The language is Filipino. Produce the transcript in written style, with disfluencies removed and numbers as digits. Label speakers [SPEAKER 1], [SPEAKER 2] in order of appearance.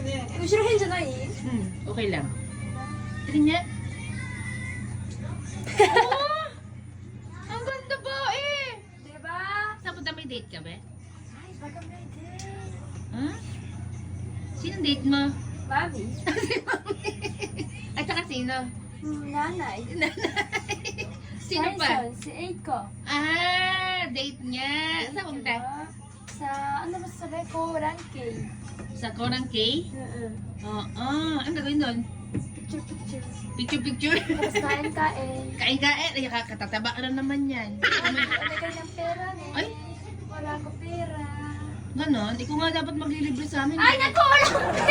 [SPEAKER 1] 後ろ変じゃない？
[SPEAKER 2] Okay lang. Tingin niya. Oh! Ang ganda ba eh!
[SPEAKER 1] Diba?
[SPEAKER 2] Saan punta, may date ka ba?
[SPEAKER 1] Ay, baka may din.
[SPEAKER 2] Huh? Sinong date mo?
[SPEAKER 1] Mami?
[SPEAKER 2] At saka sino?
[SPEAKER 1] Nanay.
[SPEAKER 2] Sino pa?
[SPEAKER 1] Si Eiko.
[SPEAKER 2] Ah, date niya. Saan punta?
[SPEAKER 1] Sa, ano ba sabi ko? Rankay.
[SPEAKER 2] Sa Korang K? Oo. Ano gagawin doon?
[SPEAKER 1] Picture.
[SPEAKER 2] Picture-picture.
[SPEAKER 1] Tapos kain-kain.
[SPEAKER 2] Kain-kain. Ay, katataba ka lang naman yan.
[SPEAKER 1] Nagay ng pera eh.
[SPEAKER 2] Ay.
[SPEAKER 1] Wala ko pera.
[SPEAKER 2] Ganon. Ikaw nga dapat maglilibre sa amin.
[SPEAKER 1] Ay, naku! Wala!